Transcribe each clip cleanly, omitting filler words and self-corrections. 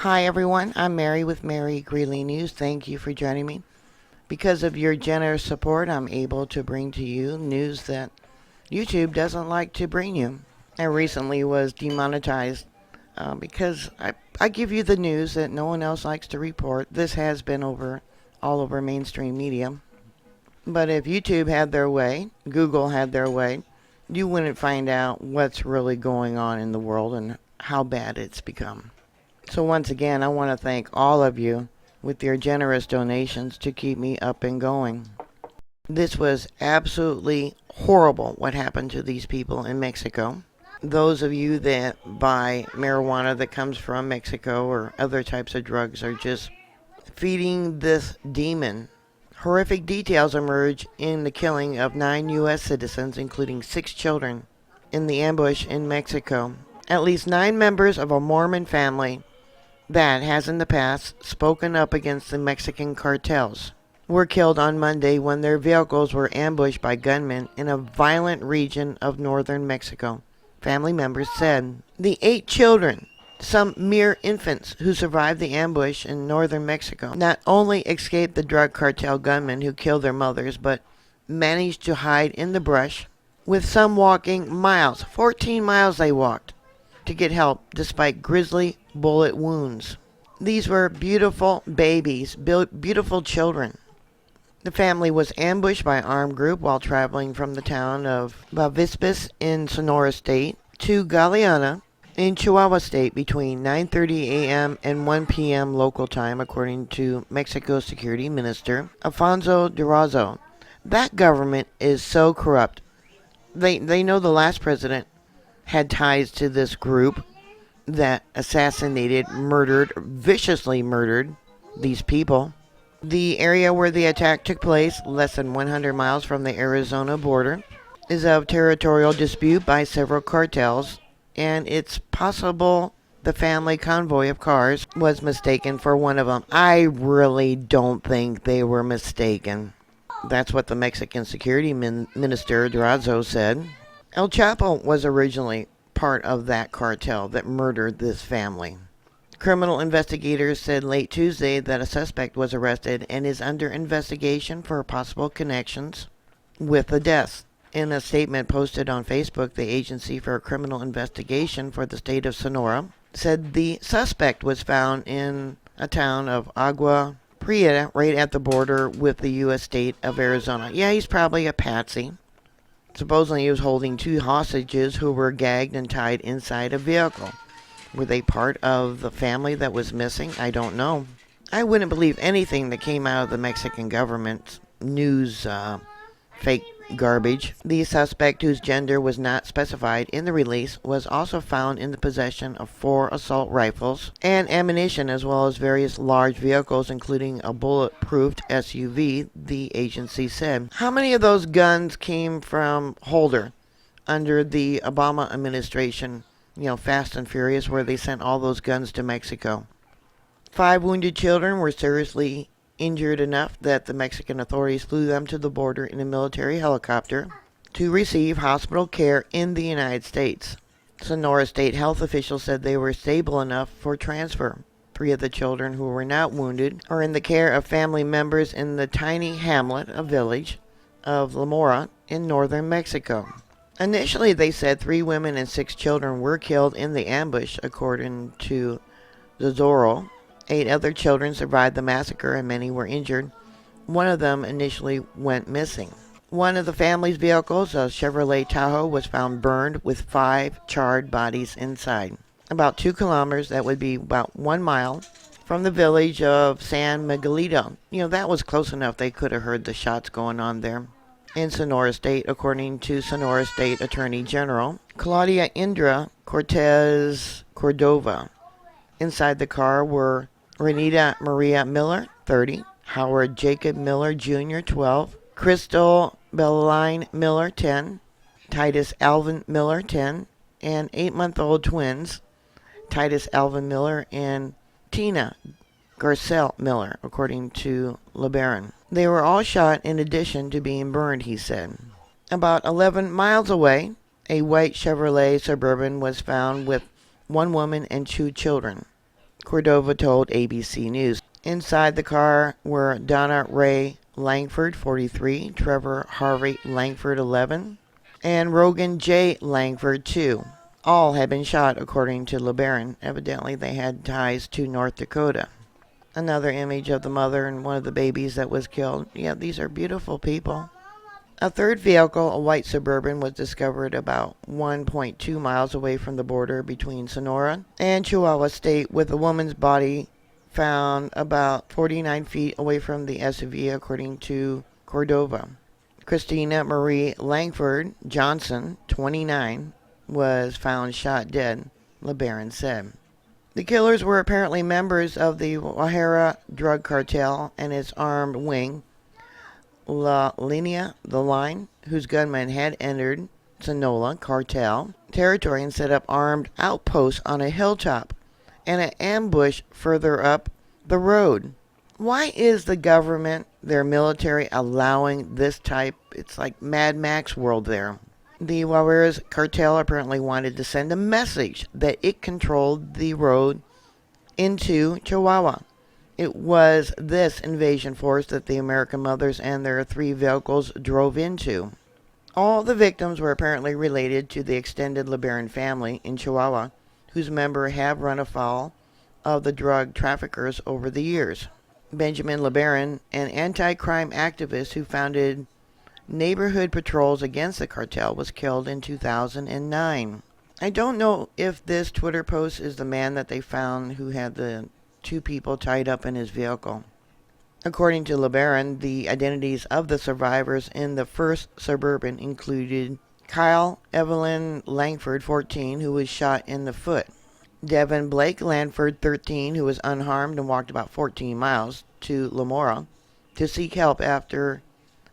Hi everyone, I'm Mary with Mary Greeley News. Thank you for joining me. Because of your generous support, I'm able to bring to you news that YouTube doesn't like to bring you. I recently was demonetized because I give you the news that no one else likes to report. This has been all over mainstream media. But if YouTube had their way, Google had their way, you wouldn't find out what's really going on in the world and how bad it's become. So once again, I want to thank all of you with your generous donations to keep me up and going. This was absolutely horrible what happened to these people in Mexico. Those of you that buy marijuana that comes from Mexico or other types of drugs are just feeding this demon. Horrific details emerge in the killing of 9 U.S. citizens, including 6 children, in the ambush in Mexico. At least 9 members of a Mormon family that has in the past spoken up against the Mexican cartels were killed on Monday when their vehicles were ambushed by gunmen in a violent region of northern Mexico, family members said. The 8 children, some mere infants who survived the ambush in northern Mexico, not only escaped the drug cartel gunmen who killed their mothers, but managed to hide in the brush, with some walking miles. 14 miles they walked to get help despite grisly bullet wounds. These were beautiful babies, beautiful children. The family was ambushed by an armed group while traveling from the town of Bavispas in Sonora State to Galeana in Chihuahua State between 9:30 a.m. and 1 p.m. local time, according to Mexico Security Minister Alfonso Durazo. That government is so corrupt. They know the last president had ties to this group that assassinated, viciously murdered these people. The area where the attack took place, less than 100 miles from the Arizona border, is of territorial dispute by several cartels, and it's possible the family convoy of cars was mistaken for one of them. I really don't think they were mistaken. That's what the Mexican Security Minister Durazo said. El Chapo was originally part of that cartel that murdered this family. Criminal investigators said late Tuesday that a suspect was arrested and is under investigation for possible connections with the deaths. In a statement posted on Facebook, the Agency for Criminal Investigation for the state of Sonora said the suspect was found in a town of Agua Prieta, right at the border with the U.S. state of Arizona. Yeah, he's probably a patsy. Supposedly he was holding 2 hostages who were gagged and tied inside a vehicle. Were they part of the family that was missing? I don't know. I wouldn't believe anything that came out of the Mexican government's news fake garbage. The suspect, whose gender was not specified in the release, was also found in the possession of 4 assault rifles and ammunition, as well as various large vehicles, including a bulletproof SUV, the agency said. How many of those guns came from Holder under the Obama administration? Fast and Furious, where they sent all those guns to Mexico. 5 wounded children were seriously injured enough that the Mexican authorities flew them to the border in a military helicopter to receive hospital care in the United States. Sonora state health officials said they were stable enough for transfer. 3 of the children who were not wounded are in the care of family members in the tiny hamlet, a village, of La Mora in northern Mexico. Initially, they said 3 women and 6 children were killed in the ambush, according to Zozoro. 8 other children survived the massacre and many were injured. One of them initially went missing. One of the family's vehicles, a Chevrolet Tahoe, was found burned with 5 charred bodies inside. About 2 kilometers, that would be about 1 mile, from the village of San Miguelito. That was close enough they could have heard the shots going on there. In Sonora State, according to Sonora State Attorney General Claudia Indra Cortez Cordova. Inside the car were Renita Maria Miller, 30, Howard Jacob Miller Jr., 12, Crystal Bellaline Miller, 10, Titus Alvin Miller, 10, and 8-month-old twins, Titus Alvin Miller and Tina Garcelle Miller, according to LeBaron. They were all shot in addition to being burned, he said. About 11 miles away, a white Chevrolet Suburban was found with 1 woman and 2 children. Cordova told ABC News. Inside the car were Donna Ray Langford, 43, Trevor Harvey Langford, 11, and Rogan J. Langford, 2. All had been shot, according to LeBaron. Evidently, they had ties to North Dakota. Another image of the mother and one of the babies that was killed. Yeah, these are beautiful people. A third vehicle, a white Suburban, was discovered about 1.2 miles away from the border between Sonora and Chihuahua State, with a woman's body found about 49 feet away from the SUV, according to Cordova. Christina Marie Langford Johnson, 29, was found shot dead, LeBaron said. The killers were apparently members of the Guajira drug cartel and its armed wing, La Linea, the Line, whose gunmen had entered Sonora cartel territory and set up armed outposts on a hilltop and an ambush further up the road. Why is the government, their military, allowing this type? It's like Mad Max world there. The Guajira cartel apparently wanted to send a message that it controlled the road into Chihuahua. It was this invasion force that the American mothers and their 3 vehicles drove into. All the victims were apparently related to the extended LeBaron family in Chihuahua, whose members have run afoul of the drug traffickers over the years. Benjamin LeBaron, an anti-crime activist who founded neighborhood patrols against the cartel, was killed in 2009. I don't know if this Twitter post is the man that they found who had the 2 people tied up in his vehicle. According to LeBaron, the identities of the survivors in the first Suburban included Kyle Evelyn Langford, 14, who was shot in the foot; Devin Blake Langford, 13, who was unharmed and walked about 14 miles to Lamora to seek help after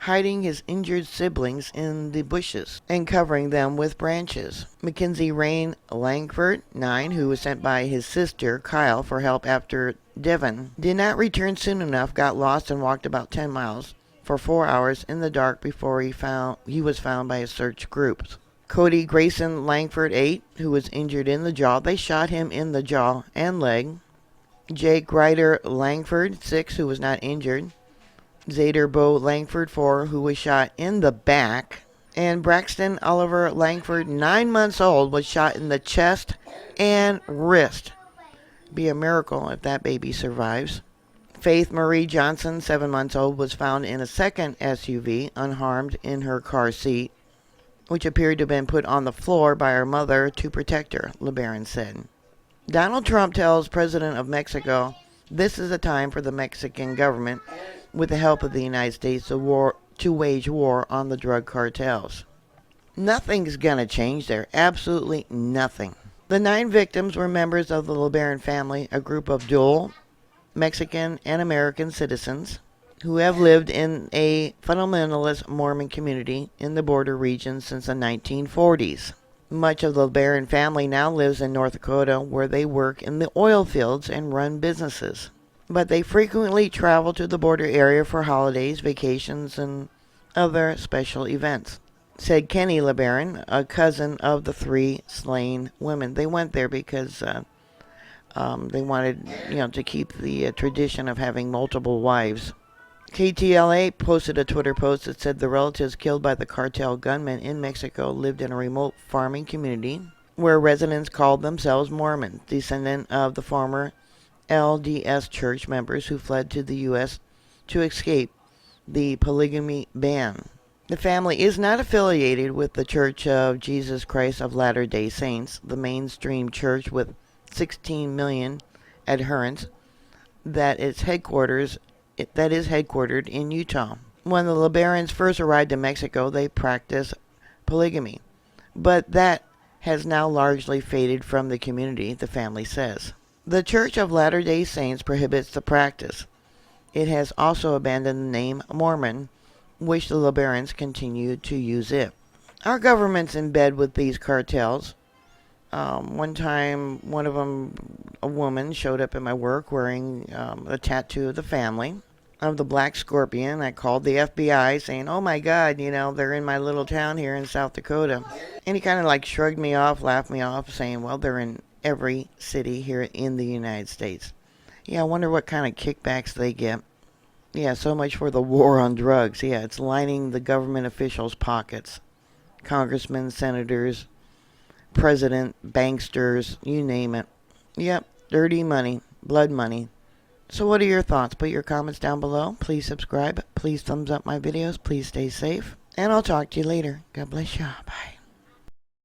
hiding his injured siblings in the bushes and covering them with branches; Mackenzie Rain Langford, 9, who was sent by his sister Kyle for help after Devin did not return soon enough, got lost and walked about 10 miles for 4 hours in the dark before he was found by his search groups; Cody Grayson Langford, 8, who was injured in the jaw. They shot him in the jaw and leg; Jake Ryder Langford, 6, who was not injured; Zader Bo Langford, 4, who was shot in the back; and Braxton Oliver Langford, 9 months old, was shot in the chest and wrist. Be a miracle if that baby survives. Faith Marie Johnson, 7 months old, was found in a second SUV, unharmed in her car seat, which appeared to have been put on the floor by her mother to protect her, LeBaron said. Donald Trump tells President of Mexico this is a time for the Mexican government, with the help of the United States, to wage war on the drug cartels. Nothing's gonna change there. Absolutely nothing. The 9 victims were members of the LeBaron family, a group of dual Mexican and American citizens who have lived in a fundamentalist Mormon community in the border region since the 1940s. Much of the LeBaron family now lives in North Dakota, where they work in the oil fields and run businesses. But they frequently travel to the border area for holidays, vacations, and other special events, said Kenny LeBaron, a cousin of the 3 slain women. They went there because they wanted, to keep the tradition of having multiple wives. KTLA posted a Twitter post that said the relatives killed by the cartel gunmen in Mexico lived in a remote farming community where residents called themselves Mormons, descendant of the former LDS church members who fled to the U.S. to escape the polygamy ban. The family is not affiliated with the Church of Jesus Christ of Latter-day Saints, the mainstream church with 16 million adherents that is headquartered in Utah. When the LeBarons first arrived in Mexico, they practiced polygamy, but that has now largely faded from the community, the family says. The Church of Latter-day Saints prohibits the practice. It has also abandoned the name Mormon, which the LeBarons continue to use it. Our government's in bed with these cartels. One time, one of them, a woman, showed up at my work wearing a tattoo of the family of the black scorpion. I called the FBI saying, oh my God, they're in my little town here in South Dakota. And he kind of shrugged me off, laughed me off, saying, well, they're in every city here in the United States. Yeah, I wonder what kind of kickbacks they get. Yeah, so much for the war on drugs. Yeah, it's lining the government officials' pockets. Congressmen, senators, president, banksters, you name it. Yep, dirty money, blood money. So what are your thoughts? Put your comments down below. Please subscribe. Please thumbs up my videos. Please stay safe. And I'll talk to you later. God bless you. Bye.